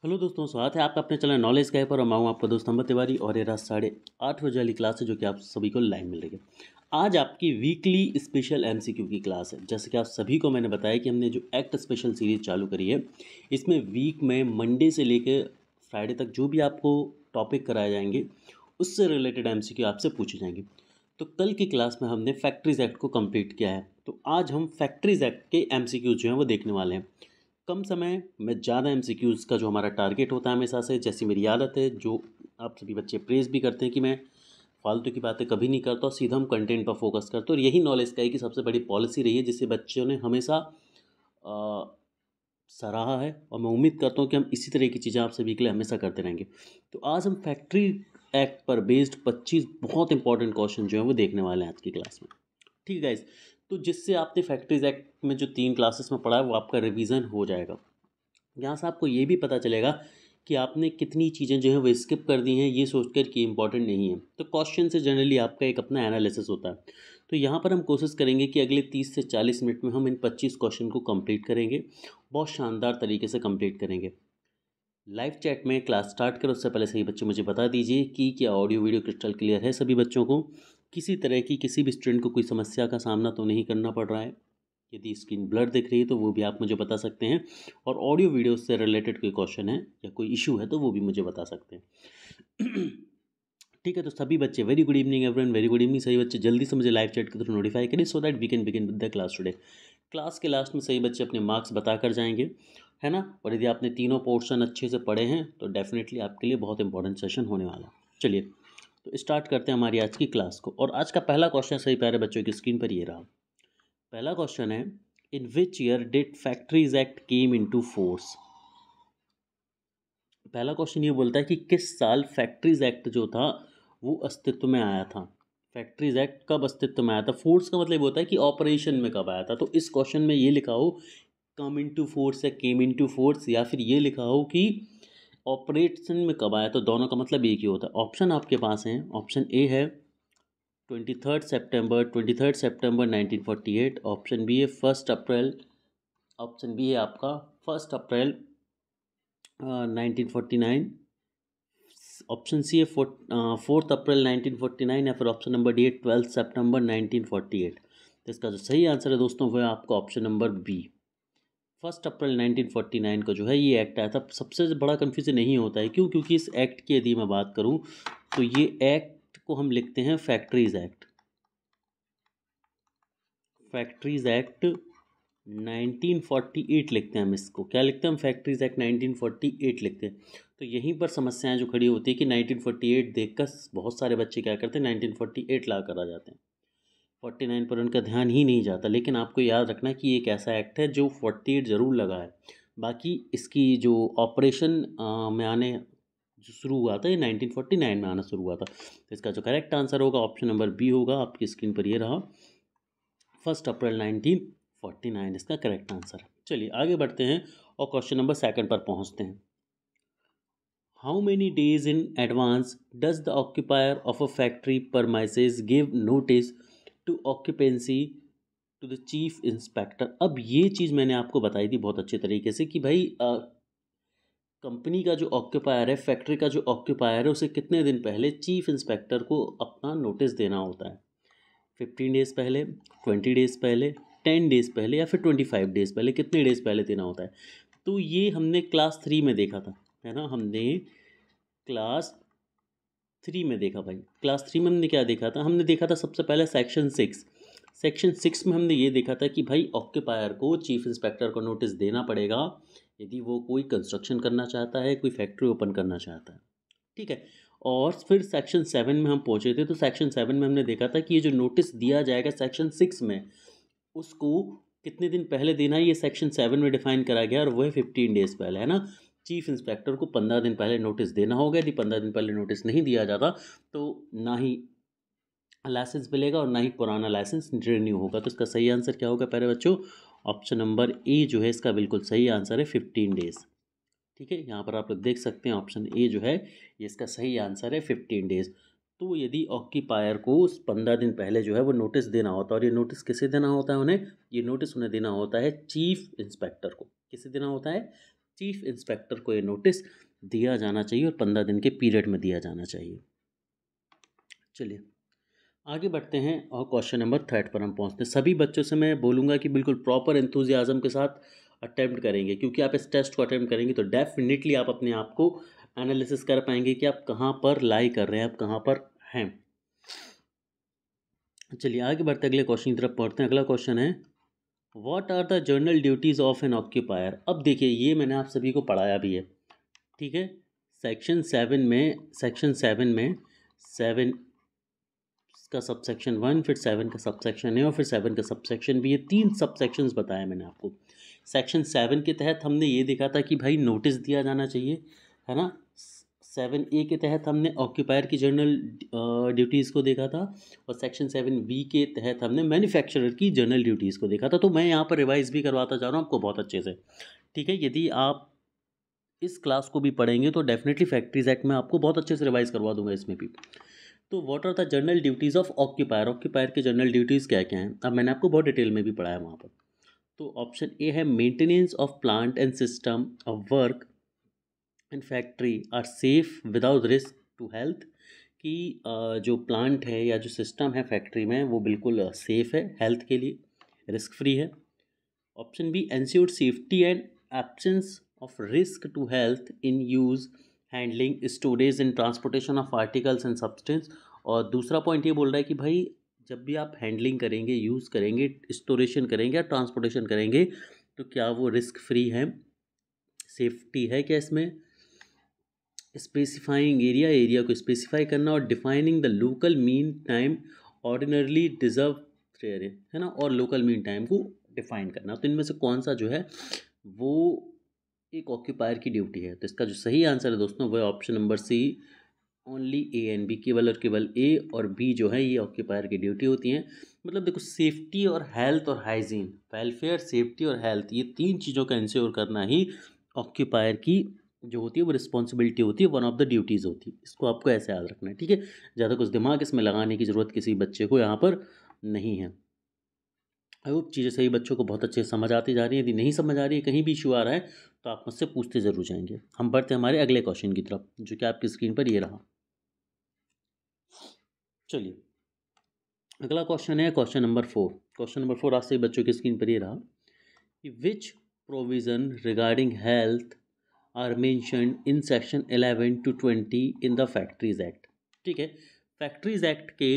Hello दोस्तों, स्वागत है आपका अपने चैनल नॉलेज गाइड पर। मैं हूं आपका दोस्त अमर तिवारी और ये रात 8:30 वाली क्लास है जो कि आप सभी को लाइन मिल रही है। आज आपकी वीकली स्पेशल एमसीक्यू की क्लास है। जैसे कि आप सभी को मैंने बताया कि हमने जो एक्ट स्पेशल सीरीज चालू करी है, इसमें वीक में मंडे से लेकर फ्राइडे तक जो भी आपको टॉपिक कराए जाएंगे उससे रिलेटेड एमसीक्यू आपसे पूछे जाएंगे। तो कल की क्लास में हमने फैक्ट्रीज एक्ट को कंप्लीट किया है, तो आज हम फैक्ट्रीज एक्ट के एमसीक्यू जो हैं वो देखने वाले हैं। कम समय में ज़्यादा एमसीक्यूज़ का जो हमारा टारगेट होता है हमेशा से, जैसी मेरी आदत है, जो आप सभी बच्चे प्रेज़ भी करते हैं कि मैं फालतू की बातें कभी नहीं करता और सीधा हम कंटेंट पर फोकस करते हैं। और यही नॉलेज का है कि सबसे बड़ी पॉलिसी रही है जिसे बच्चों ने हमेशा अ, सराहा है, और मैं उम्मीद करता हूँ कि हम इसी तरह की चीज़ें आप सभी के लिए हमेशा करते रहेंगे। तो आज हम फैक्ट्री एक्ट पर बेस्ड 25 बहुत इंपॉर्टेंट क्वेश्चन जो हैं वो देखने वाले हैं आज की क्लास में। ठीक है गाइस, तो जिससे आपने फैक्ट्रीज एक्ट में जो 3 क्लासेस में पढ़ा है वो आपका रिवीजन हो जाएगा। यहाँ से आपको ये भी पता चलेगा कि आपने कितनी चीज़ें जो हैं वो स्किप कर दी हैं, ये सोचकर कि इंपॉर्टेंट नहीं है। तो क्वेश्चन से जनरली आपका एक अपना एनालिसिस होता है। तो यहाँ पर हम कोशिश करेंगे कि अगले 30 से 40 मिनट में हम इन 25 क्वेश्चन को कंप्लीट करेंगे, बहुत शानदार तरीके से कंप्लीट करेंगे। लाइव चैट में क्लास स्टार्ट करो उससे पहले सही बच्चे मुझे बता दीजिए कि क्या ऑडियो वीडियो क्रिस्टल क्लियर है सभी बच्चों को, किसी तरह की किसी भी स्टूडेंट को कोई समस्या का सामना तो नहीं करना पड़ रहा है। यदि स्क्रीन ब्लर दिख रही है तो वो भी आप मुझे बता सकते हैं, और ऑडियो वीडियो से रिलेटेड कोई क्वेश्चन है या कोई इशू है तो वो भी मुझे बता सकते हैं। ठीक है, तो सभी बच्चे very good evening everyone, very good evening. सभी बच्चे जल्दी से मुझे लाइव चैट के थ्रू नोटिफाई करें so that we can begin with the class today. Class के लास्ट में सही बच्चे अपने मार्क्स बता कर जाएंगे, है ना। और यदि आपने तीनों पोर्शन अच्छे से पढ़े हैं तो डेफिनेटली आपके लिए बहुत इंपॉर्टेंट सेशन होने वाला है। चलिए, तो स्टार्ट करते हैं हमारी आज की क्लास को। और आज का पहला क्वेश्चन सही प्यारे बच्चों की स्क्रीन पर ये रहा। पहला क्वेश्चन है, in which year did factories act came into force. पहला क्वेश्चन ये बोलता है कि किस साल फैक्ट्रीज एक्ट जो था वो अस्तित्व में आया था। फैक्ट्रीज एक्ट कब अस्तित्व में आया था। फोर्स का मतलब होता है कि ऑपरेशन में कब आया था। तो इस क्वेश्चन में ये लिखा हो कम इनटू फोर्स या केम इनटू फोर्स, या फिर ये लिखा हो कि ऑपरेशन में कब आया, तो दोनों का मतलब एक ही होता है। ऑप्शन आपके पास हैं। ऑप्शन ए है 23 सितंबर 1948। ऑप्शन बी है 1 अप्रैल। ऑप्शन बी है आपका 1 अप्रैल 1949। ऑप्शन सी है 4 अप्रैल 1949, या फिर ऑप्शन नंबर डी है 12 सितंबर 1948। तो इसका जो सही आंसर है दोस्तों वो है आपका ऑप्शन नंबर बी, 1 अप्रैल 1949 को जो है ये एक्ट आया था। सबसे बड़ा कन्फ्यूजन नहीं होता है, क्यों? क्योंकि इस एक्ट की यदि मैं बात करूं तो ये एक्ट को हम लिखते हैं फैक्ट्रीज एक्ट। फैक्ट्रीज एक्ट 1948 लिखते हैं हम इसको। क्या लिखते हैं हम? फैक्ट्रीज एक्ट 1948 लिखते हैं। तो यहीं पर समस्याएं जो खड़ी होती है कि 1948 देखकर बहुत सारे बच्चे क्या करते हैं, 1948 ला कर आ जाते हैं, 49 पर उनका ध्यान ही नहीं जाता। लेकिन आपको याद रखना है कि ये एक ऐसा एक्ट है जो 48 ज़रूर लगा है। बाकी इसकी जो ऑपरेशन में आने जो शुरू हुआ था ये 1949 में आना शुरू हुआ था। तो इसका जो करेक्ट आंसर होगा ऑप्शन नंबर बी होगा। आपकी स्क्रीन पर ये रहा, 1 अप्रैल 1949 इसका करेक्ट आंसर है। चलिए आगे बढ़ते हैं और क्वेश्चन नंबर सेकंड पर पहुंचते हैं। How many days in advance does the occupier of a factory premises give notice to occupancy to the chief inspector. अब ये चीज़ मैंने आपको बताई थी बहुत अच्छे तरीके से कि भाई कंपनी का जो ऑक्यूपायर है, फैक्ट्री का ऑक्यूपायर है, उसे कितने दिन पहले चीफ इंस्पेक्टर को अपना नोटिस देना होता है। 15 डेज़ पहले, 20 डेज़ पहले, 10 डेज़ पहले, या फिर 25 डेज़ पहले, कितने डेज़ पहले देना होता है। तो ये हमने क्लास 3 में देखा था, है ना। हमने क्लास 3 में देखा भाई। क्लास 3 में हमने क्या देखा था? हमने देखा था सबसे पहले सेक्शन 6। सेक्शन 6 में हमने ये देखा था कि भाई ऑक्यूपायर को चीफ इंस्पेक्टर को नोटिस देना पड़ेगा यदि वो कोई कंस्ट्रक्शन करना चाहता है, कोई फैक्ट्री ओपन करना चाहता है। ठीक है। और फिर सेक्शन 7 में हम पहुंचे थे। तो सेक्शन 7 में हमने देखा था कि ये जो नोटिस दिया जाएगा सेक्शन 6 में, उसको कितने दिन पहले देना है, ये सेक्शन 7 में डिफाइन करा गया, और वो है 15 डेज़ पहले, है ना। चीफ इंस्पेक्टर को 15 दिन पहले नोटिस देना होगा। यदि 15 दिन पहले नोटिस नहीं दिया जाता तो ना ही लाइसेंस मिलेगा और ना ही पुराना लाइसेंस रिन्यू होगा। तो इसका सही आंसर क्या होगा प्यारे बच्चों? ऑप्शन नंबर ए जो है इसका बिल्कुल सही आंसर है, 15 डेज़। ठीक है, यहाँ पर आप लोग देख सकते हैं ऑप्शन ए जो है ये इसका सही आंसर है, 15 डेज़। तो यदि ऑक्यूपायर को उस 15 दिन पहले जो है वो नोटिस देना होता है, और ये नोटिस किसे देना होता है उन्हें? ये नोटिस उन्हें देना होता है चीफ इंस्पेक्टर को। किसे देना होता है? चीफ इंस्पेक्टर को ये नोटिस दिया जाना चाहिए और 15 दिन के पीरियड में दिया जाना चाहिए। चलिए आगे बढ़ते हैं और क्वेश्चन नंबर 3 पर हम पहुंचते हैं। सभी बच्चों से मैं बोलूँगा कि बिल्कुल प्रॉपर एंथुजियाज्म के साथ अटेम्प्ट करेंगे, क्योंकि आप इस टेस्ट को अटेम्प्ट करेंगे तो डेफिनेटली आप अपने आप को एनालिसिस कर पाएंगे कि आप कहाँ पर लाई कर रहे हैं, आप कहाँ पर हैं। चलिए आगे बढ़ते अगले क्वेश्चन की तरफ पढ़ते हैं। अगला क्वेश्चन है what are the general duties of an occupier. अब देखिए ये मैंने आप सभी को पढ़ाया भी है, ठीक है। सेक्शन 7 में 7 का सबसेक्शन 1, फिर 7 का सबसेक्शन है और फिर 7 का सबसेक्शन भी, ये 3 सबसेक्शंस बताए मैंने आपको। सेक्शन 7 के तहत हमने ये देखा था कि भाई नोटिस दिया जाना चाहिए, है ना। 7A के तहत हमने ऑक्यूपायर की जर्नल ड्यूटीज़ को देखा था और सेक्शन 7B के तहत हमने मैन्युफैक्चरर की जर्नल ड्यूटीज़ को देखा था। तो मैं यहाँ पर रिवाइज भी करवाता जा रहा हूँ आपको बहुत अच्छे से, ठीक है। यदि आप इस क्लास को भी पढ़ेंगे तो डेफिनेटली फैक्ट्रीज एक्ट में आपको बहुत अच्छे से रिवाइज करवा दूंगा इसमें भी। तो what are the general duties of occupier, occupier के जर्नल ड्यूटीज़ क्या क्या हैं, अब मैंने आपको बहुत डिटेल में भी पढ़ाया वहाँ पर। तो ऑप्शन ए है maintenance of plant and system of work in factory are safe without risk to health, कि जो प्लांट है या जो सिस्टम है फैक्ट्री में वो बिल्कुल सेफ़ है, हेल्थ के लिए रिस्क फ्री है। Option B ensured safety and absence of risk to health in use handling storage and transportation of articles and substance. और दूसरा पॉइंट ये बोल रहा है कि भाई जब भी आप हैंडलिंग करेंगे, यूज़ करेंगे, स्टोरेशन करेंगे या ट्रांसपोर्टेशन करेंगे तो क्या वो रिस्क फ्री है, सेफ्टी है क्या इसमें। स्पेसिफाइंग एरिया, एरिया को स्पेसिफाई करना और defining the local mean time ordinarily deserve fair है ना, और लोकल मीन टाइम को डिफाइन करना। तो इनमें से कौन सा जो है वो एक ऑक्यूपायर की ड्यूटी है। तो इसका जो सही आंसर है दोस्तों वो है option number C, only A and B, केवल और केवल ए और बी जो है ये ऑक्यूपायर की ड्यूटी होती है। मतलब देखो सेफ्टी और हेल्थ और हाइजीन, वेलफेयर, सेफ्टी और हेल्थ, ये 3 चीज़ों का इंश्योर करना ही ऑक्यूपायर की जो होती है वो रिस्पॉन्सिबिलिटी होती है, वन ऑफ द ड्यूटीज़ होती है। इसको आपको ऐसे याद रखना है, ठीक है। ज़्यादा कुछ दिमाग इसमें लगाने की ज़रूरत किसी बच्चे को यहाँ पर नहीं है। आई होप चीज़ें सही बच्चों को बहुत अच्छे से समझ आती जा रही है। यदि नहीं समझ आ रही है, कहीं भी इशू आ रहा है तो आप मुझसे पूछते ज़रूर जाएंगे। हम बढ़ते हैं हमारे अगले क्वेश्चन की तरफ जो कि आपकी स्क्रीन पर ये रहा। चलिए अगला क्वेश्चन है क्वेश्चन नंबर 4। क्वेश्चन नंबर 4 आज से बच्चों की स्क्रीन पर ये रहा कि which provision regarding health are mentioned in section 11 to 20 in the factories act. ठीक है, फैक्ट्रीज एक्ट के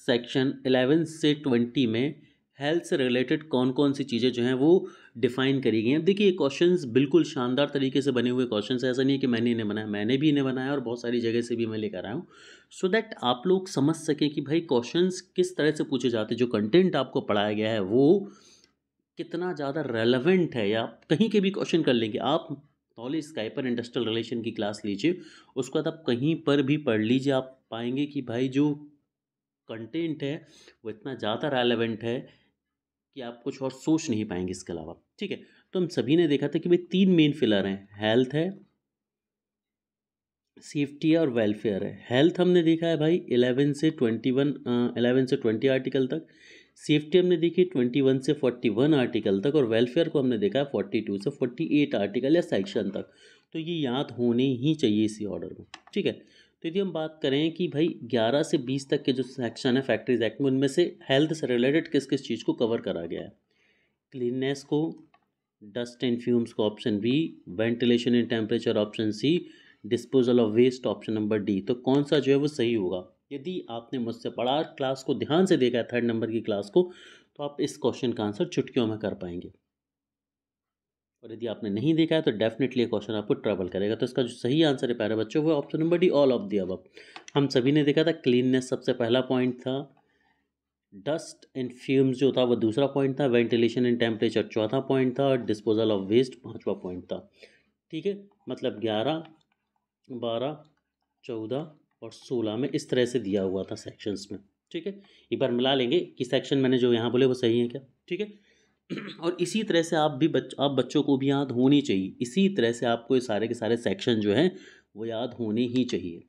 सेक्शन 11 से 20 में हेल्थ से रिलेटेड कौन कौन सी चीज़ें जो हैं वो डिफाइन करी गई हैं। देखिए ये क्वेश्चंस बिल्कुल शानदार तरीके से बने हुए क्वेश्चंस, ऐसा नहीं है कि मैंने इन्हें बनाया, मैंने भी इन्हें बनाया और बहुत सारी जगह से भी मैं लेकर आया हूँ, सो दैट आप लोग समझ सकें कि भाई क्वेश्चंस किस तरह से पूछे जाते हैं, जो कंटेंट आपको पढ़ाया गया है वो कितना ज़्यादा रेलेवेंट है। या आप कहीं के भी क्वेश्चन कर लेंगे, आप नॉलेज स्काई पर इंडस्ट्रियल रिलेशन की क्लास लीजिए, उसके बाद आप कहीं पर भी पढ़ लीजिए, आप पाएंगे कि भाई जो कंटेंट है वो इतना ज़्यादा रेलेवेंट है कि आप कुछ और सोच नहीं पाएंगे इसके अलावा। ठीक है, तो हम सभी ने देखा था कि भाई 3 मेन पिलर हैं, हेल्थ है, सेफ्टी है और वेलफेयर है। हेल्थ हमने देखा है भाई 11 से 20 आर्टिकल तक, सेफ्टी हमने देखी 21 से 41 आर्टिकल तक, और वेलफेयर को हमने देखा है 42 से 48 आर्टिकल या सेक्शन तक। तो ये याद होने ही चाहिए इसी ऑर्डर में। ठीक है, तो यदि हम बात करें कि भाई 11 से 20 तक के जो सेक्शन है फैक्ट्रीज एक्ट में, उनमें से हेल्थ से रिलेटेड किस किस चीज़ को कवर करा गया है। क्लीननेस को, डस्ट एंड फ्यूम्स को option B, ventilation and temperature option C, disposal of waste option number D. तो कौन सा जो है वो सही होगा। यदि आपने मुझसे पढ़ा, क्लास को ध्यान से देखा है, 3rd नंबर की क्लास को, तो आप इस क्वेश्चन का आंसर चुटकियों में कर पाएंगे। और यदि आपने नहीं देखा है तो डेफिनेटली ये क्वेश्चन आपको ट्रबल करेगा। तो इसका जो सही आंसर है प्यारे बच्चों वो option number D, all of the above. हम सभी ने देखा था क्लीननेस सबसे पहला पॉइंट था, डस्ट एंड फ्यूम्स जो था वो दूसरा पॉइंट था, वेंटिलेशन एंड टेम्परेचर चौथा पॉइंट था, और डिस्पोजल ऑफ वेस्ट 5वां पॉइंट था। ठीक है, मतलब 11, 12, 14 और 16 में इस तरह से दिया हुआ था सेक्शंस में। ठीक है, एक बार मिला लेंगे कि सेक्शन मैंने जो यहाँ बोले वो सही है क्या। ठीक है, और इसी तरह से आप बच्चों को भी याद होनी चाहिए, इसी तरह से आपको ये सारे के सारे सेक्शन जो हैं वो याद होने ही चाहिए।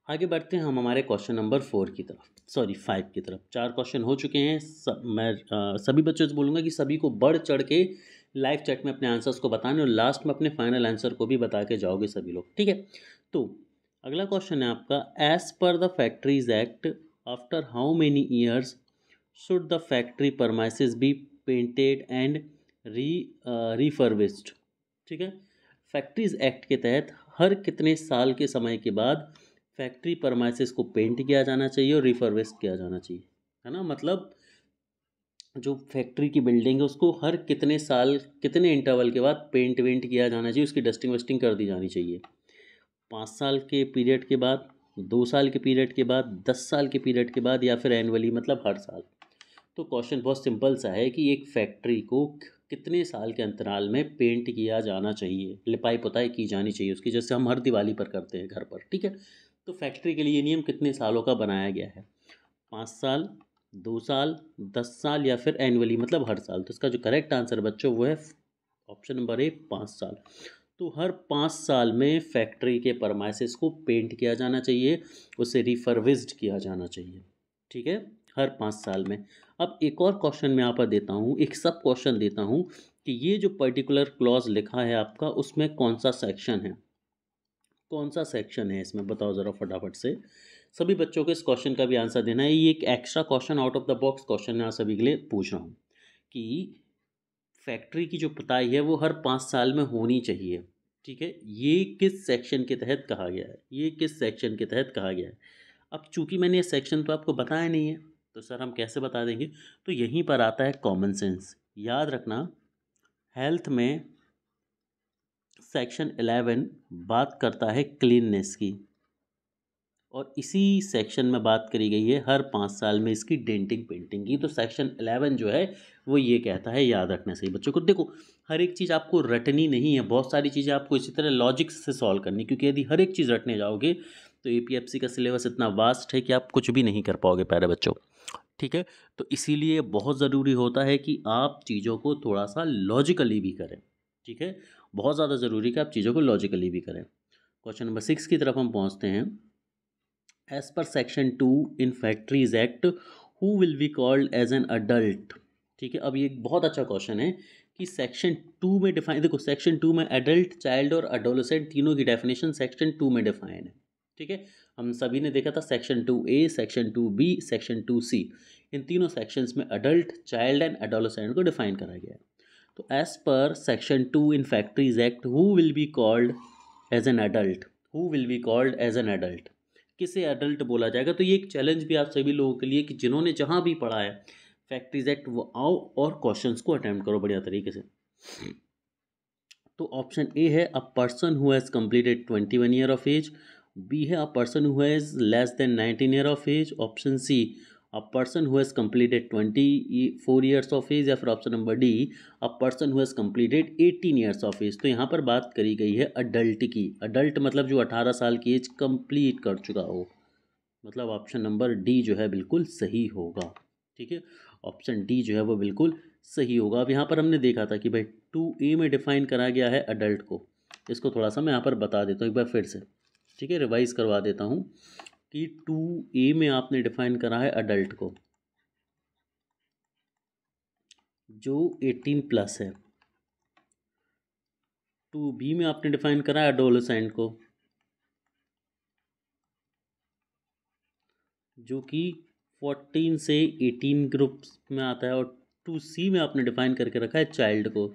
आगे बढ़ते हैं हम हमारे क्वेश्चन नंबर 4 की तरफ, सॉरी 5 की तरफ। 4 क्वेश्चन हो चुके हैं। मैं सभी बच्चों से बोलूँगा कि सभी को बढ़ चढ़ के लाइव चैट में अपने आंसर्स को बताने और लास्ट में अपने फाइनल आंसर को भी बता के जाओगे सभी लोग, ठीक है। तो अगला क्वेश्चन है आपका, as per the factories act after how many years should the factory premises be painted and refurbished, ठीक है। फैक्ट्रीज एक्ट के तहत हर कितने साल के समय के बाद फैक्ट्री परमाइसेस को पेंट किया जाना चाहिए और रिफर्बिश्ड किया जाना चाहिए, है ना। मतलब जो फैक्ट्री की बिल्डिंग है उसको हर कितने साल कितने इंटरवल के बाद पेंट वेंट किया जाना चाहिए, उसकी डस्टिंग वस्टिंग कर दी जानी चाहिए। 5 साल के पीरियड के बाद, 2 साल के पीरियड के बाद, 10 साल के पीरियड के बाद, या फिर एनुअली मतलब हर साल। तो क्वेश्चन बहुत सिंपल सा है कि एक फैक्ट्री को कितने साल के अंतराल में पेंट किया जाना चाहिए, लिपाई पुताई की जानी चाहिए उसकी, जैसे हम हर दिवाली पर करते हैं घर पर, ठीक है। तो फैक्ट्री के लिए ये नियम कितने सालों का बनाया गया है, 5 साल, 2 साल, 10 साल, या फिर एनुअली मतलब हर साल। तो इसका जो करेक्ट आंसर बच्चों वो है ऑप्शन नंबर ए, 5 साल। तो हर 5 साल में फैक्ट्री के परमाइसेस को पेंट किया जाना चाहिए, उसे रिफर्बिश्ड किया जाना चाहिए, ठीक है, हर 5 साल में। अब एक और क्वेश्चन मैं यहाँ पर देता हूँ, एक सब क्वेश्चन देता हूँ कि ये जो पर्टिकुलर क्लॉज लिखा है आपका उसमें कौन सा सेक्शन है, कौन सा सेक्शन है इसमें, बताओ ज़रा फटाफट से। सभी बच्चों को इस क्वेश्चन का भी आंसर देना है। ये एक extra question, out of the box question मैं आप सभी के लिए पूछ रहा हूँ कि फैक्ट्री की जो पुताई है वो हर 5 साल में होनी चाहिए, ठीक है। ये किस सेक्शन के तहत कहा गया है, ये किस सेक्शन के तहत कहा गया है। अब चूंकि मैंने ये सेक्शन तो आपको बताया नहीं है तो सर हम कैसे बता देंगे, तो यहीं पर आता है कॉमन सेंस। याद रखना, हेल्थ में सेक्शन 11 बात करता है क्लीननेस की, और इसी सेक्शन में बात करी गई है हर 5 साल में इसकी डेंटिंग पेंटिंग की। तो सेक्शन 11 जो है वो ये कहता है, याद रखना सही बच्चों को। देखो हर एक चीज़ आपको रटनी नहीं है, बहुत सारी चीज़ें आपको इसी तरह लॉजिक से सॉल्व करनी, क्योंकि यदि हर एक चीज़ रटने जाओगे तो APFC का सिलेबस इतना वास्ट है कि आप कुछ भी नहीं कर पाओगे प्यारे बच्चों, ठीक है। तो इसीलिए बहुत ज़रूरी होता है कि आप चीज़ों को थोड़ा सा लॉजिकली भी करें, ठीक है। बहुत ज़्यादा ज़रूरी है कि आप चीज़ों को लॉजिकली भी करें। क्वेश्चन नंबर 6 की तरफ हम पहुँचते हैं। As per section 2 in factories act who will be called as an adult, ठीक है। अब ये एक बहुत अच्छा क्वेश्चन है कि सेक्शन 2 में डिफाइन, देखो सेक्शन 2 में एडल्ट, चाइल्ड और अडोलेसेंट तीनों की डेफिनेशन सेक्शन 2 में डिफाइन है, ठीक है। हम सभी ने देखा था section 2A, section 2B, section 2C, इन तीनों सेक्शंस में अडल्ट, चाइल्ड एंड अडोलेसेंट को डिफाइन करा गया है। तो as per section 2 in factories act who will be called as an adult, who will be called as an adult, किसे adult बोला जाएगा। तो ये एक चैलेंज भी आप सभी लोगों के लिए कि जिन्होंने जहाँ भी पढ़ा है फैक्ट्रीज एक्ट, वो आओ और क्वेश्चंस को अटेम्प्ट करो बढ़िया तरीके से। तो ऑप्शन ए है a person who has completed 21 year of age, B है a person who has less than 19 year of age, option C a person who has completed 24 years of age, या फिर option number D a person who has completed 18 years of age. तो यहाँ पर बात करी गई है अडल्ट की, अडल्ट मतलब जो 18 साल की एज कंप्लीट कर चुका हो, मतलब ऑप्शन नंबर डी जो है बिल्कुल सही होगा, ठीक है। ऑप्शन डी जो है वो बिल्कुल सही होगा। अब यहाँ पर हमने देखा था कि भाई 2A में डिफाइन करा गया है अडल्ट को, इसको थोड़ा सा मैं यहाँ पर बता देता हूँ एक बार फिर से, ठीक है, रिवाइज करवा देता हूँ कि 2A में आपने डिफाइन करा है अडल्ट को जो 18+ है, 2B में आपने डिफाइन करा है एडोलेसेंट को जो कि 14 से 18 ग्रुप्स में आता है, और 2C में आपने डिफाइन करके रखा है चाइल्ड को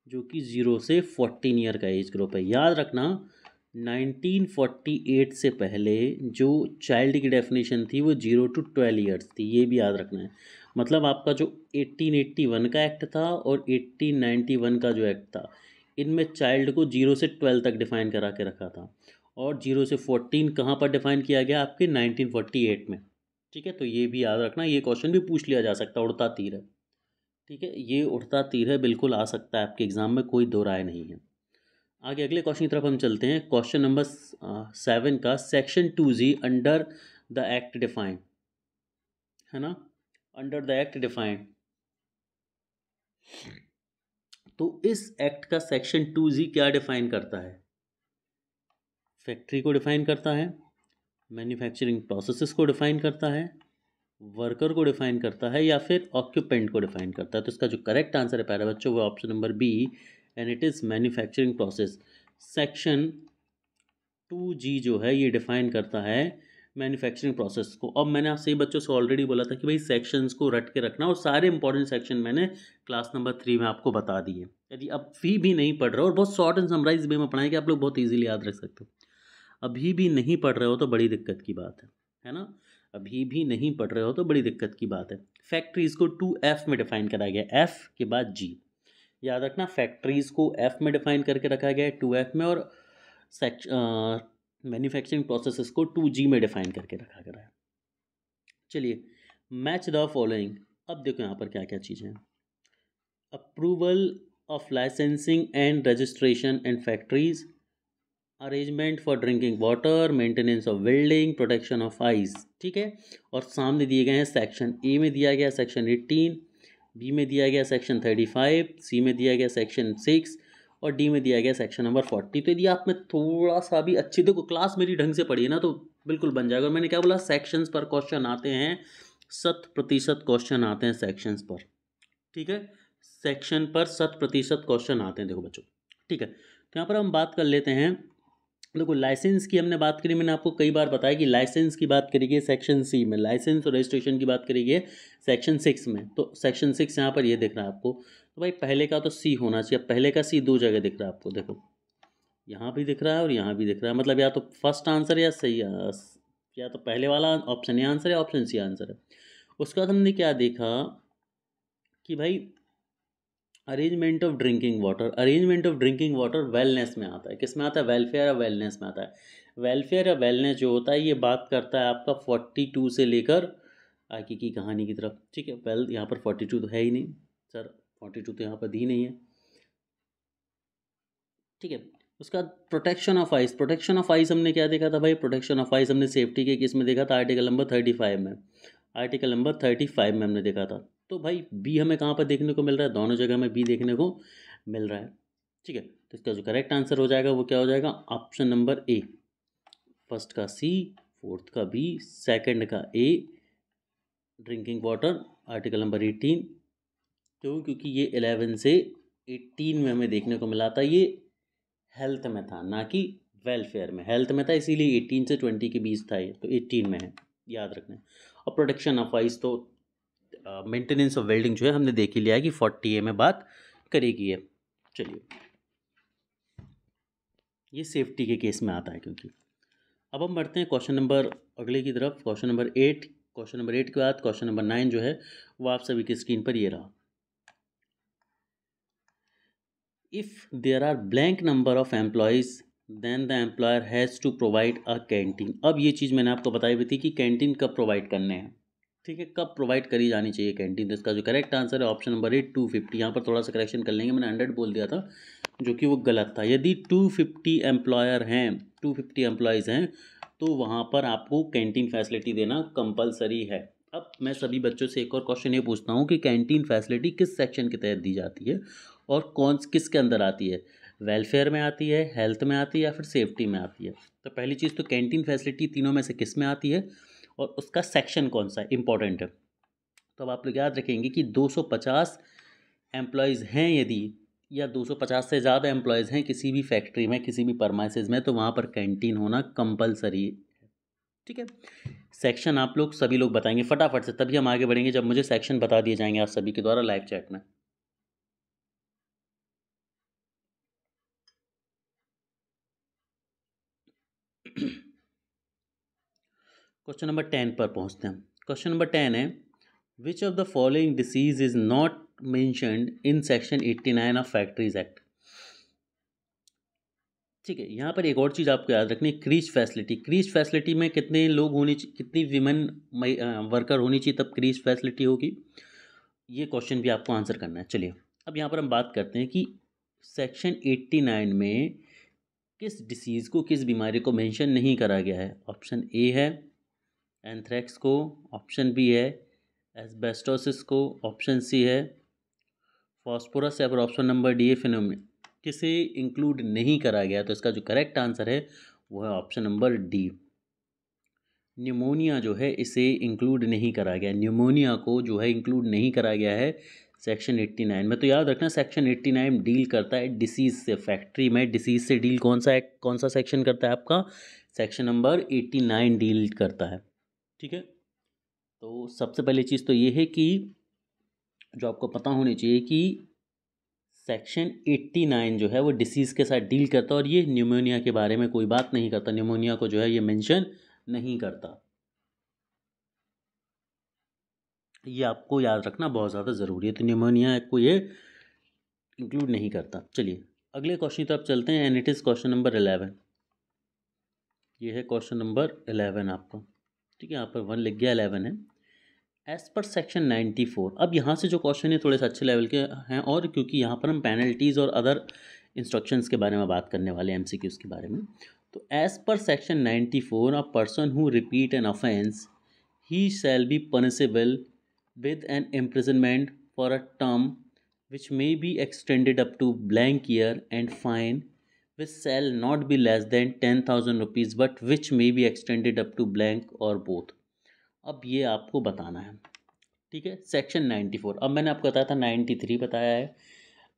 जो कि 0 से 14 ईयर का एज ग्रुप है। याद रखना 1948 से पहले जो चाइल्ड की डेफिनेशन थी वो 0 to 12 ईयर्स थी, ये भी याद रखना है। मतलब आपका जो 1881 का एक्ट था और 1891 का जो एक्ट था, इनमें चाइल्ड को 0 से 12 तक डिफाइन करा के रखा था, और 0 से 14 कहाँ पर डिफाइन किया गया आपके 1948 में, ठीक है। तो ये भी याद रखना, ये क्वेश्चन भी पूछ लिया जा सकता है, उड़ता तीर है, ठीक है, ये उड़ता तीर है, बिल्कुल आ सकता है आपके एग्जाम में, कोई दो राय नहीं है। आगे अगले क्वेश्चन की तरफ हम चलते हैं। क्वेश्चन नंबर 7 का section 2G under the act define, है ना, अंडर द एक्ट डिफाइन। तो इस एक्ट का सेक्शन 2G क्या डिफाइन करता है, फैक्ट्री को डिफाइन करता है, मैन्युफैक्चरिंग प्रोसेसेस को डिफाइन करता है, वर्कर को डिफाइन करता है या फिर ऑक्यूपेंट को डिफाइन करता है? तो इसका जो करेक्ट आंसर है प्यारे बच्चों वो option number B, and it is manufacturing process. Section 2G जो है ये डिफाइन करता है मैन्युफैक्चरिंग प्रोसेस को। अब मैंने आपसे बच्चों से ऑलरेडी बोला था कि भाई सेक्शंस को रट के रखना, और सारे इंपॉर्टेंट सेक्शन मैंने क्लास नंबर 3 में आपको बता दिए। यदि अब भी नहीं पढ़ रहे हो, और बहुत शॉर्ट एंड समराइज वे में पढ़ाएं कि आप लोग बहुत ईजिली याद रख सकते हो, अभी भी नहीं पढ़ रहे हो तो बड़ी दिक्कत की बात है ना? अभी भी नहीं पढ़ रहे हो तो बड़ी दिक्कत की बात है। फैक्ट्रीज को 2F में डिफाइन करा गया, F के बाद G। याद रखना, फैक्ट्रीज को F में डिफाइन करके रखा गया है 2F में, और मैन्युफैक्चरिंग प्रोसेसेस को 2G में डिफाइन करके रखा गया है। चलिए, मैच द फॉलोइंग। अब देखो यहाँ पर क्या क्या चीज़ें हैं। Approval of licensing and registration and factories, arrangement for drinking water, maintenance of building, protection of ice. ठीक है, और सामने दिए गए हैं सेक्शन ए में दिया गया सेक्शन 18, बी में दिया गया सेक्शन 35, सी में दिया गया सेक्शन 6, और डी में दिया गया सेक्शन नंबर 40। तो यदि आप में थोड़ा सा भी अच्छी, देखो क्लास मेरी ढंग से पढ़ी है ना तो बिल्कुल बन जाएगा। और मैंने क्या बोला, सेक्शंस पर क्वेश्चन आते हैं, 100% क्वेश्चन आते हैं सेक्शंस पर। ठीक है, सेक्शन पर 100% क्वेश्चन आते हैं देखो बच्चों। ठीक है, तो यहाँ पर हम बात कर लेते हैं। देखो लाइसेंस की हमने बात करी, मैंने आपको कई बार बताया कि लाइसेंस की बात करेंगे सेक्शन सी में, लाइसेंस और रजिस्ट्रेशन की बात करेंगे सेक्शन 6 में। तो सेक्शन 6 यहाँ पर ये दिख रहा है आपको, तो भाई पहले का तो सी होना चाहिए। पहले का सी दो जगह दिख रहा है आपको, देखो यहाँ भी दिख रहा है और यहाँ भी दिख रहा है, मतलब या तो फर्स्ट आंसर या सही, या तो पहले वाला ऑप्शन ए आंसर है, ऑप्शन सी आंसर है। उसके बाद हमने क्या देखा कि भाई arrangement of drinking water, arrangement of drinking water wellness में आता है। किस में आता है? वेलफेयर या वेलनेस में आता है। वेलफेयर या वेलनेस जो होता है ये बात करता है आपका 42 से लेकर आगे की कहानी की तरफ। ठीक है, वेल यहाँ पर 42 तो है ही नहीं सर, 42 तो यहाँ पर दी नहीं है। ठीक है, उसका protection of ice, protection of ice हमने क्या देखा था भाई? प्रोटेक्शन ऑफ आइस हमने सेफ्टी के केस में देखा था, आर्टिकल नंबर 35 में, आर्टिकल नंबर 35 में हमने देखा था। तो भाई बी हमें कहाँ पर देखने को मिल रहा है? दोनों जगह में बी देखने को मिल रहा है। ठीक है, तो इसका जो करेक्ट आंसर हो जाएगा वो क्या हो जाएगा? ऑप्शन नंबर ए, फर्स्ट का सी, फोर्थ का बी, सेकंड का ए, ड्रिंकिंग वाटर आर्टिकल नंबर 18। क्यों? क्योंकि ये 11 से 18 में हमें देखने को मिला था, ये हेल्थ में था ना कि वेलफेयर में। हेल्थ में था इसीलिए 18 से 20 के बीच था, ये तो 18 में है, याद रखना है। और प्रोटेक्शन ऑफ आइस तो मेंटेनेंस ऑफ वेल्डिंग जो है हमने देख ही लिया है कि 40A में बात करेगी है। चलिए, ये सेफ्टी के केस में आता है क्योंकि। अब हम बढ़ते हैं क्वेश्चन नंबर अगले की तरफ, क्वेश्चन नंबर 8। क्वेश्चन नंबर 8 के बाद क्वेश्चन नंबर 9 जो है वो आप सभी की स्क्रीन पर ये रहा। If there are blank number of employees then the employer has to provide a canteen. अब ये चीज़ मैंने आपको बताई हुई थी कि कैंटीन कब प्रोवाइड करने हैं। ठीक है, कब प्रोवाइड करी जानी चाहिए कैंटीन? तो इसका जो करेक्ट आंसर है ऑप्शन नंबर 8, 250। यहाँ पर थोड़ा सा करेक्शन कर लेंगे, मैंने 100 बोल दिया था जो कि वो गलत था। यदि 250 एम्प्लॉयर हैं, 250 एम्प्लॉयज़ हैं, तो वहाँ पर आपको कैंटीन फैसिलिटी देना कंपलसरी है। अब मैं सभी बच्चों से एक और क्वेश्चन ये पूछता हूँ कि कैंटीन फैसिलिटी किस सेक्शन के तहत दी जाती है और कौन किसके अंदर आती है? वेलफेयर में आती है, हेल्थ में आती है, या फिर सेफ्टी में आती है? तो पहली चीज़ तो कैंटीन फैसिलिटी तीनों में से किस में आती है और उसका सेक्शन कौन सा है, इंपॉर्टेंट है। तो अब आप लोग याद रखेंगे कि 250 एम्प्लॉयज़ हैं यदि, या 250 से ज़्यादा एम्प्लॉयज़ हैं किसी भी फैक्ट्री में, किसी भी परमाइसेज में, तो वहाँ पर कैंटीन होना कंपलसरी है। ठीक है, सेक्शन आप लोग सभी लोग बताएंगे फटाफट से, तभी हम आगे बढ़ेंगे जब मुझे सेक्शन बता दिए जाएंगे आप सभी के द्वारा लाइव चैट में। क्वेश्चन नंबर 10 पर पहुंचते हैं। क्वेश्चन नंबर 10 है, विच of the following disease is not mentioned in section 89 of factories act. ठीक है, यहाँ पर एक और चीज़ आपको याद रखनी है, क्रीज फैसिलिटी। क्रीज फैसिलिटी में कितने लोग होने चाहिए, कितनी विमेन वर्कर होनी चाहिए तब क्रीज फैसिलिटी होगी? ये क्वेश्चन भी आपको आंसर करना है। चलिए, अब यहाँ पर हम बात करते हैं कि सेक्शन 89 में किस डिसीज़ को, किस बीमारी को मेंशन नहीं करा गया है। ऑप्शन ए है एंथ्रेक्स को, ऑप्शन बी है एस्बेस्टोसिस को, ऑप्शन सी है फॉस्फोरस, या फिर ऑप्शन नंबर डी है फिनोमिन। किसे इंक्लूड नहीं करा गया? तो इसका जो करेक्ट आंसर है वो है ऑप्शन नंबर डी, न्यूमोनिया जो है इसे इंक्लूड नहीं करा गया, न्यूमोनिया को जो है इंक्लूड नहीं करा गया है सेक्शन 89 में। तो याद रखना सेक्शन 89 डील करता है डिसीज़ से, फैक्ट्री में डिसीज़ से डील कौन सा सेक्शन करता है आपका, सेक्शन नंबर 89 डील करता है। ठीक है, तो सबसे पहली चीज़ तो ये है कि जो आपको पता होनी चाहिए कि सेक्शन 89 जो है वो डिसीज़ के साथ डील करता है और ये न्यूमोनिया के बारे में कोई बात नहीं करता, न्यूमोनिया को जो है ये मेंशन नहीं करता। ये आपको याद रखना बहुत ज़्यादा ज़रूरी है, तो न्यूमोनिया को ये इंक्लूड नहीं करता। चलिए अगले क्वेश्चन की तरफ चलते हैं, and it is question number 11। ये है क्वेश्चन नंबर 11 आपका। ठीक है, यहाँ पर 1 लिख गया, 11 है। एज पर सेक्शन 94, अब यहाँ से जो क्वेश्चन है थोड़े से अच्छे लेवल के हैं, और क्योंकि यहाँ पर हम पेनल्टीज़ और अदर इंस्ट्रक्शंस के बारे में बात करने वाले हैं, एमसीक्यूज़ के बारे में। तो as per section 94, a person who repeat an offence he shall be punishable with an imprisonment for a term which may be extended up to blank year, and fine which shall not be less than 10,000 rupees but which may be extended up to blank or both। अब ये आपको बताना है। ठीक है, section 94, अब मैंने आपको बताया था 93 बताया है,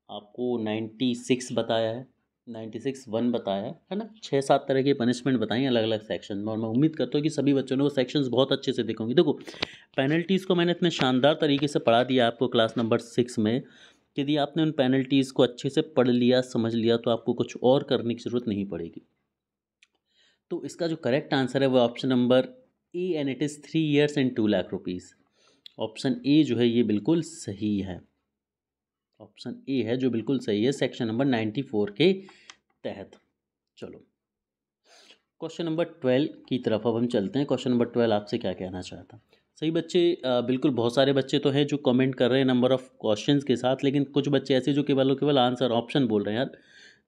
आपको 96 बताया है, 96(1) बताया है ना, 6-7 तरह की पनिशमेंट बताई अलग अलग सेक्शन में, और मैं उम्मीद करता हूँ कि सभी बच्चों ने वो सेक्शंस बहुत अच्छे से देखे होंगे। देखो पेनल्टीज़ को मैंने इतने शानदार तरीके से पढ़ा दिया आपको क्लास नंबर 6 में, कि यदि आपने उन पेनल्टीज़ को अच्छे से पढ़ लिया, समझ लिया, तो आपको कुछ और करने की ज़रूरत नहीं पड़ेगी। तो इसका जो करेक्ट आंसर है वो option number A, and it is 3 years and 2 lakh rupees. Option A जो है ये बिल्कुल सही है, ऑप्शन ए है जो बिल्कुल सही है सेक्शन नंबर 94 के तहत। चलो क्वेश्चन नंबर 12 की तरफ अब हम चलते हैं। क्वेश्चन नंबर 12 आपसे क्या कहना चाहता। सही बच्चे, बिल्कुल बहुत सारे बच्चे तो हैं जो कमेंट कर रहे हैं नंबर ऑफ क्वेश्चंस के साथ, लेकिन कुछ बच्चे ऐसे जो केवल आंसर ऑप्शन बोल रहे हैं। यार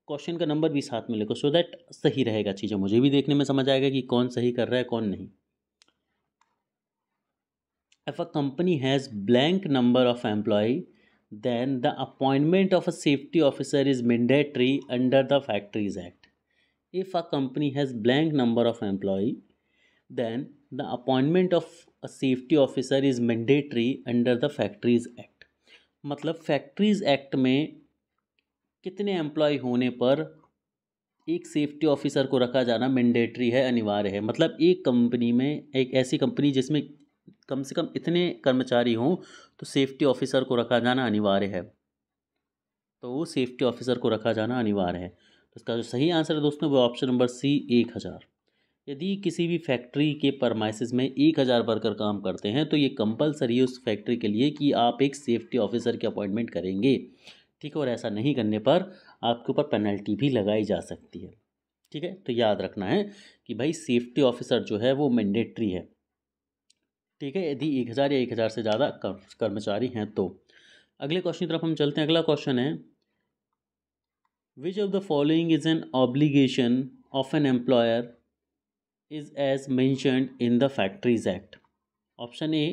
क्वेश्चन का नंबर भी साथ में लिखो, सो दैट सही रहेगा, चीज़ें मुझे भी देखने में समझ आएगा कि कौन सही कर रहा है कौन नहीं। If a company has blank number of employee, then the appointment of a safety officer is mandatory under the Factories Act. If a company has blank number of employee, then the appointment of a safety officer is mandatory under the Factories Act। मतलब factories act में कितने employ होने पर एक safety officer को रखा जाना mandatory है, अनिवार्य है। मतलब एक कंपनी में, एक ऐसी कंपनी जिसमें कम से कम इतने कर्मचारी हों, तो सेफ्टी ऑफिसर को रखा जाना अनिवार्य है, तो वो सेफ्टी ऑफिसर को रखा जाना अनिवार्य है। तो इसका जो सही आंसर है दोस्तों वो ऑप्शन नंबर सी, 1000। यदि किसी भी फैक्ट्री के परमाइसिस में 1000 वर्कर काम करते हैं, तो ये कंपलसरी है उस फैक्ट्री के लिए कि आप एक सेफ्टी ऑफिसर की अपॉइंटमेंट करेंगे। ठीक है, और ऐसा नहीं करने पर आपके ऊपर पेनल्टी भी लगाई जा सकती है। ठीक है, तो याद रखना है कि भाई सेफ्टी ऑफिसर जो है वो मैंडेटरी है। ठीक है, यदि 1000 या 1000 से ज़्यादा कर्मचारी हैं तो। अगले क्वेश्चन की तरफ हम चलते हैं। अगला क्वेश्चन है, विच of the following is an obligation of an employer is as mentioned in the Factories Act? Option A,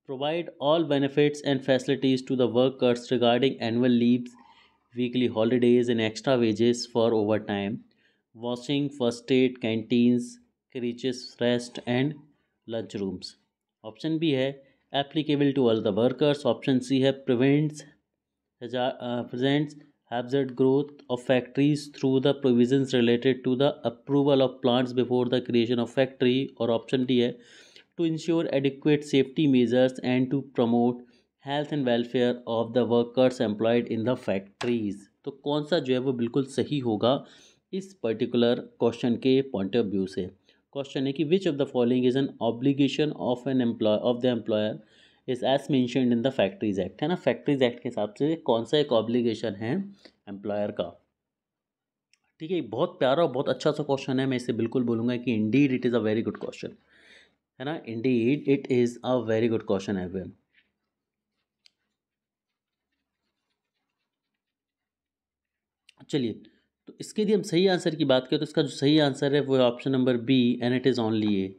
provide all benefits and facilities to the workers regarding annual leaves, weekly holidays and extra wages for overtime, washing, first aid, canteens, creches, rest and lunch rooms. Option B है applicable to all the workers. Option C है presents hazard growth of factories through the provisions related to the approval of plants before the creation of factory, और option D है to ensure adequate safety measures and to promote health and welfare of the workers employed in the factories। तो कौन सा जो है वो बिल्कुल सही होगा इस पर्टिकुलर क्वेश्चन के पॉइंट ऑफ व्यू से। क्वेश्चन है कि which of the following is an obligation of an employee of the employer is as mentioned in the factories act, है ना। फैक्ट्रीज एक्ट के हिसाब से कौन सा एक ऑब्लिगेशन है एम्प्लॉयर का। ठीक है, बहुत प्यारा और बहुत अच्छा सा क्वेश्चन है। मैं इसे बिल्कुल बोलूँगा कि Indeed it is a very good question, है ना। Indeed it is a very good question everyone. चलिए, तो इसके लिए हम सही आंसर की बात करें तो इसका जो सही आंसर है वो है option number B, and it is only A.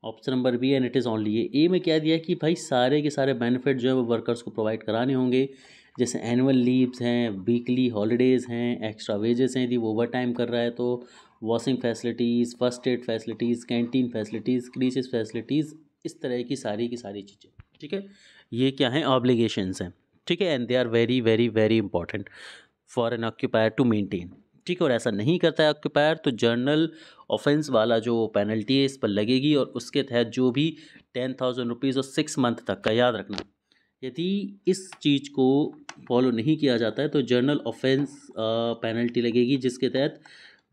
Option number B, and it is only A. A में क्या दिया है कि भाई सारे के सारे बेनिफिट जो है वो वर्कर्स को प्रोवाइड कराने होंगे, जैसे एनुअल लीव्स हैं, वीकली हॉलीडेज़ हैं, एक्स्ट्रा वेजेस हैं यदि वो ओवर टाइम कर रहा है तो, washing facilities, first aid facilities, canteen facilities, creches facilities, इस तरह की सारी चीज़ें। ठीक है, ये क्या हैं, ऑब्लिगेशंस हैं। ठीक है, and they are very very very important for an occupier to maintain. ठीक है, और ऐसा नहीं करता है ऑक्यूपायर तो जर्नल ऑफेंस वाला जो पेनल्टी है इस पर लगेगी, और उसके तहत जो भी 10,000 रुपीज़ और 6 मंथ तक का, याद रखना, यदि इस चीज़ को फॉलो नहीं किया जाता है तो जर्नल ऑफेंस पेनल्टी लगेगी, जिसके तहत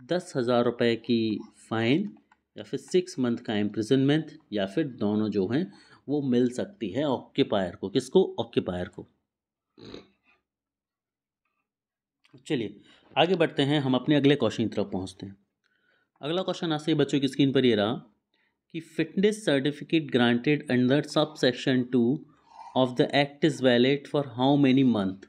10,000 रुपये की फ़ाइन या फिर 6 मंथ का इम्प्रिजनमेंट या फिर दोनों जो हैं वो मिल सकती है ऑक्यूपायर को। किसको? ऑक्यूपायर को। चलिए आगे बढ़ते हैं, हम अपने अगले क्वेश्चन की तरफ पहुंचते हैं। अगला क्वेश्चन आपसे बच्चों की स्क्रीन पर ये रहा कि fitness certificate granted under sub section 2 of the act is valid for how many month.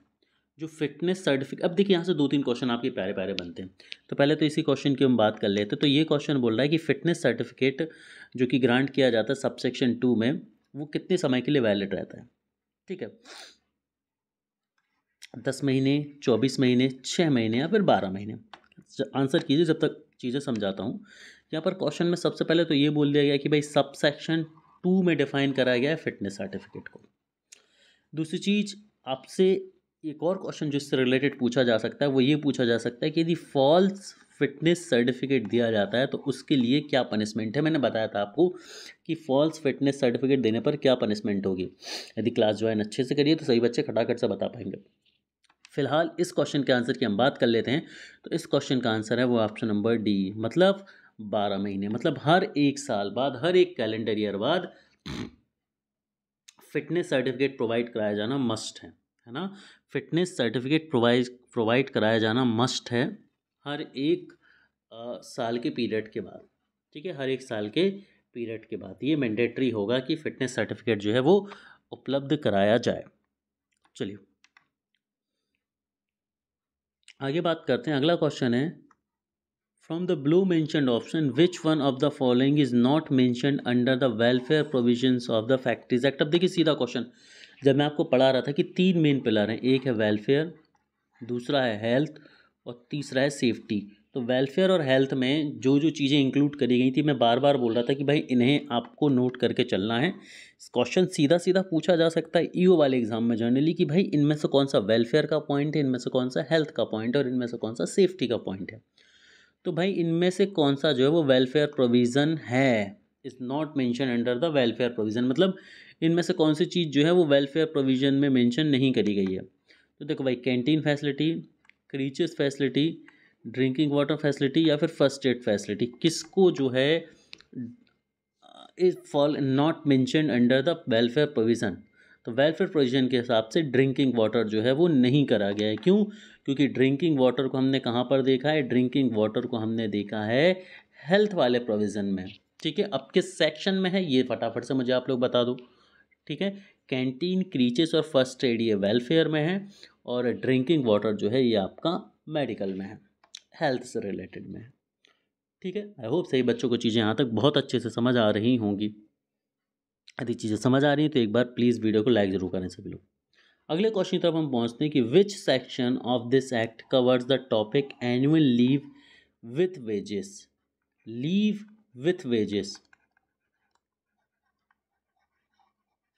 जो फिटनेस सर्टिफिकेट, अब देखिए यहाँ से 2-3 क्वेश्चन आपके प्यारे प्यारे बनते हैं, तो पहले तो इसी क्वेश्चन की हम बात कर लेते हैं। तो ये क्वेश्चन बोल रहा है कि फिटनेस सर्टिफिकेट जो कि ग्रांट किया जाता है सब सेक्शन 2 में, वो कितने समय के लिए वैलिड रहता है। ठीक है, 10 महीने, 24 महीने, 6 महीने या फिर 12 महीने। आंसर कीजिए जब तक चीज़ें समझाता हूँ। यहाँ पर क्वेश्चन में सबसे पहले तो ये बोल दिया गया कि भाई सब सेक्शन 2 में डिफाइन करा गया है फिटनेस सर्टिफिकेट को। दूसरी चीज़, आपसे एक और क्वेश्चन जो इससे रिलेटेड पूछा जा सकता है वो ये पूछा जा सकता है कि यदि फॉल्स फिटनेस सर्टिफिकेट दिया जाता है तो उसके लिए क्या पनिशमेंट है। मैंने बताया था आपको कि फॉल्स फिटनेस सर्टिफिकेट देने पर क्या पनिशमेंट होगी। यदि क्लास ज्वाइन अच्छे से करिए तो सही बच्चे खटाखट से बता पाएंगे। फिलहाल इस क्वेश्चन के आंसर की हम बात कर लेते हैं। तो इस क्वेश्चन का आंसर है वो ऑप्शन नंबर डी, मतलब 12 महीने, मतलब हर एक साल बाद, हर एक कैलेंडर ईयर बाद फिटनेस सर्टिफिकेट प्रोवाइड कराया जाना मस्ट है ना। फिटनेस सर्टिफिकेट प्रोवाइड कराया जाना मस्ट है हर एक साल के पीरियड के बाद। ठीक है, हर एक साल के पीरियड के बाद ये मैंडेटरी होगा कि फिटनेस सर्टिफिकेट जो है वो उपलब्ध कराया जाए। चलिए आगे बात करते हैं। अगला क्वेश्चन है, from the blue mentioned option which one of the following is not mentioned under the welfare provisions of the factories act. अब देखिए सीधा क्वेश्चन, जब मैं आपको पढ़ा रहा था कि 3 मेन पिलर हैं, एक है वेलफेयर, दूसरा है हेल्थ और तीसरा है सेफ्टी। तो वेलफेयर और हेल्थ में जो जो चीज़ें इंक्लूड करी गई थी, मैं बार बार बोल रहा था कि भाई इन्हें आपको नोट करके चलना है। क्वेश्चन सीधा सीधा पूछा जा सकता है ईओ वाले एग्जाम में जनरली कि भाई इनमें से कौन सा वेलफेयर का पॉइंट है, इनमें से कौन सा हेल्थ का पॉइंट है और इनमें से कौन सा सेफ्टी का पॉइंट है। तो भाई इनमें से कौन सा जो है वो वेलफेयर प्रोविज़न है, is not mention under the welfare provision, मतलब इनमें से कौन सी चीज़ जो है वो वेलफेयर प्रोविज़न में मेंशन नहीं करी गई है। तो देखो भाई, canteen facility, creches facility, drinking water facility या फिर फर्स्ट एड फैसिलिटी, किसको जो है is fall not mention under the welfare provision. तो वेलफेयर प्रोविज़न के हिसाब से ड्रिंकिंग वाटर जो है वो नहीं करा गया है। क्यों? क्योंकि ड्रिंकिंग वाटर को हमने कहाँ पर देखा है, ड्रिंकिंग वाटर को हमने देखा है हेल्थ वाले प्रोविज़न में। ठीक है, अब किस सेक्शन में है ये फटाफट से मुझे आप लोग बता दो। ठीक है, कैंटीन, क्रीचेस और फर्स्ट एड ये वेलफेयर में है, और ड्रिंकिंग वाटर जो है ये आपका मेडिकल में है, हेल्थ से रिलेटेड में है। ठीक है, आई होप सही बच्चों को चीज़ें यहाँ तक बहुत अच्छे से समझ आ रही होंगी। यदि चीज़ें समझ आ रही हैं तो एक बार प्लीज़ वीडियो को लाइक ज़रूर करें सभी लोग। अगले क्वेश्चन की तरफ हम पहुँचते हैं कि which section of this act covers the topic annual leave with wages. Leave with wages,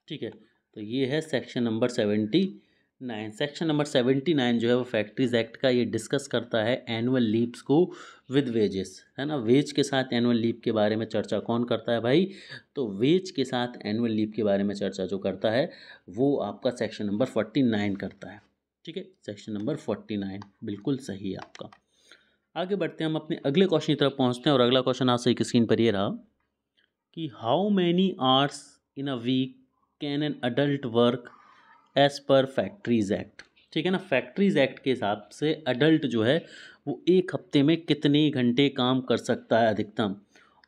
ठीक है, तो ये है सेक्शन नंबर 79। सेक्शन नंबर 79 जो है वो फैक्ट्रीज एक्ट का, ये डिस्कस करता है एनुअल लीव्स को विद वेजेस, है ना। वेज के साथ एनुअल लीव के बारे में चर्चा कौन करता है भाई? तो वेज के साथ एनुअल लीव के बारे में चर्चा जो करता है वो आपका सेक्शन नंबर 49 करता है। ठीक है, सेक्शन नंबर 49 बिल्कुल सही है आपका। आगे बढ़ते हैं, हम अपने अगले क्वेश्चन की तरफ पहुँचते हैं, और अगला क्वेश्चन आपसे एक स्क्रीन पर ये रहा कि how many hours in a week can an adult work as per factories act. ठीक है ना, फैक्ट्रीज एक्ट के हिसाब से अडल्ट जो है वो एक हफ्ते में कितने घंटे काम कर सकता है अधिकतम।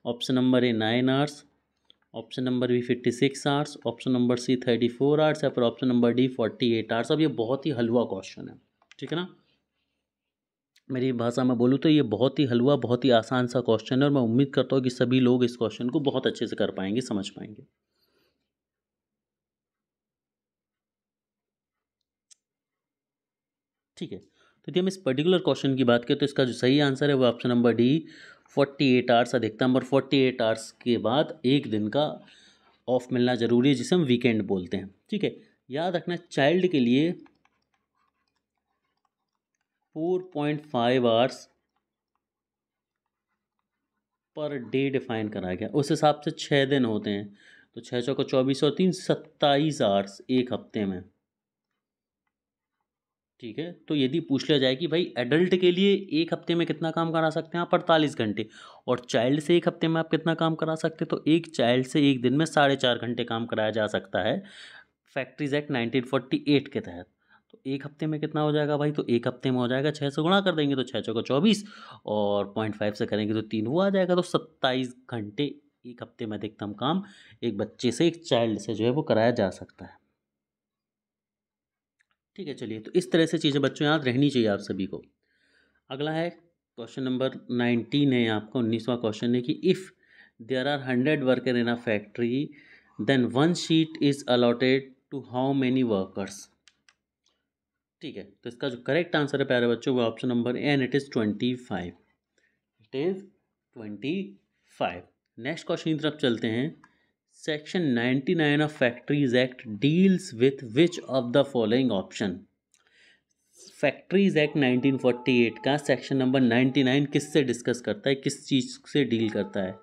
Option number A 9 hours, option number B 56 hours, option number C 34 hours या फिर ऑप्शन नंबर डी 48 आवर्स। अब ये बहुत ही हलवा क्वेश्चन है, ठीक है ना। मेरी भाषा में बोलूँ तो ये बहुत ही हलवा, बहुत ही आसान सा क्वेश्चन है, और मैं उम्मीद करता हूँ कि सभी लोग इस क्वेश्चन को बहुत अच्छे से कर पाएंगे, समझ पाएंगे। ठीक है, तो यदि हम इस पर्टिकुलर क्वेश्चन की बात करें तो इसका जो सही आंसर है वो ऑप्शन नंबर डी 48 आवर्स। अधिकतम और 48 आवर्स के बाद एक दिन का ऑफ मिलना जरूरी है, जिसे हम वीकेंड बोलते हैं। ठीक है, याद रखना चाइल्ड के लिए 4.5 आवर्स पर डे डिफाइन करा गया। उस हिसाब से 6 दिन होते हैं, तो 6 × 4 = 24 और 3 = 27 आवर्स एक हफ्ते में। ठीक है, तो यदि पूछ लिया जाए कि भाई एडल्ट के लिए एक हफ्ते में कितना काम करा सकते हैं आप, 48 घंटे, और चाइल्ड से एक हफ्ते में आप कितना काम करा सकते हैं, तो एक चाइल्ड से एक दिन में 4.5 घंटे काम कराया जा सकता है फैक्ट्रीज एक्ट 1948 के तहत। तो एक हफ्ते में कितना हो जाएगा भाई, तो एक हफ्ते में हो जाएगा 6 से गुणा कर देंगे तो 6 × 4 = 24, और 0.5 से करेंगे तो 3 वो आ जाएगा, तो 27 घंटे एक हफ्ते में अधिकतम काम एक बच्चे से, एक चाइल्ड से जो है वो कराया जा सकता है। ठीक है, चलिए, तो इस तरह से चीज़ें बच्चों याद रहनी चाहिए आप सभी को। अगला है क्वेश्चन नंबर 19 है, आपका 19वां क्वेश्चन है कि if there are 100 worker in a factory then 1 seat is allotted to how many workers. ठीक है, तो इसका जो करेक्ट आंसर है प्यारे बच्चों वो option number A and it is 25। It is 25। Next question की तरफ चलते हैं। Section 99 of factories act deals with which of the following option. Factories act 1948 का सेक्शन नंबर 99 किससे डिस्कस करता है, किस चीज़ से डील करता है?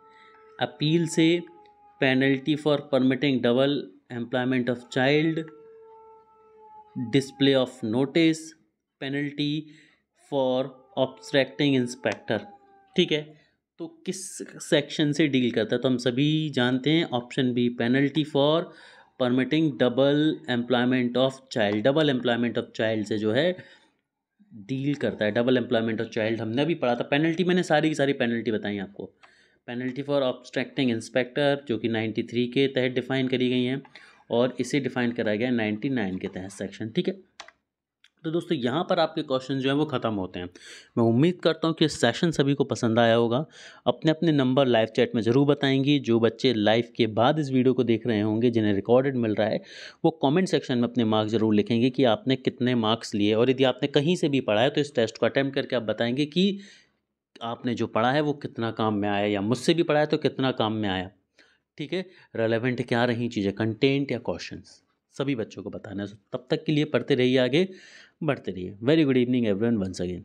अपील से, penalty for permitting double employment of child, display of notice, penalty for obstructing inspector. ठीक है, तो किस सेक्शन से डील करता है? तो हम सभी जानते हैं option B, penalty for permitting double employment of child. Double employment of child से जो है डील करता है। डबल एम्प्लॉयमेंट ऑफ चाइल्ड हमने अभी पढ़ा था। पेनल्टी मैंने सारी की सारी पेनल्टी बताई आपको। पेनल्टी फॉर ऑब्स्ट्रैक्टिंग इंस्पेक्टर जो कि 93 के तहत डिफाइन करी गई हैं, और इसे डिफाइन करा गया 99 के तहत सेक्शन। ठीक है, तो दोस्तों यहाँ पर आपके क्वेश्चन जो हैं वो ख़त्म होते हैं। मैं उम्मीद करता हूँ कि सेशन सभी को पसंद आया होगा। अपने अपने नंबर लाइव चैट में ज़रूर बताएंगी। जो बच्चे लाइव के बाद इस वीडियो को देख रहे होंगे, जिन्हें रिकॉर्डेड मिल रहा है, वो कमेंट सेक्शन में अपने मार्क्स ज़रूर लिखेंगे कि आपने कितने मार्क्स लिए, और यदि आपने कहीं से भी पढ़ा है तो इस टेस्ट को अटैम्प्ट करके आप बताएंगे कि आपने जो पढ़ा है वो कितना काम में आया, या मुझसे भी पढ़ा है तो कितना काम में आया। ठीक है, रेलेवेंट क्या रही चीज़ें, कंटेंट या क्वेश्चंस, सभी बच्चों को बताना है। तब तक के लिए पढ़ते रहिए, आगे बढ़ते रहिए। Very good evening everyone once again.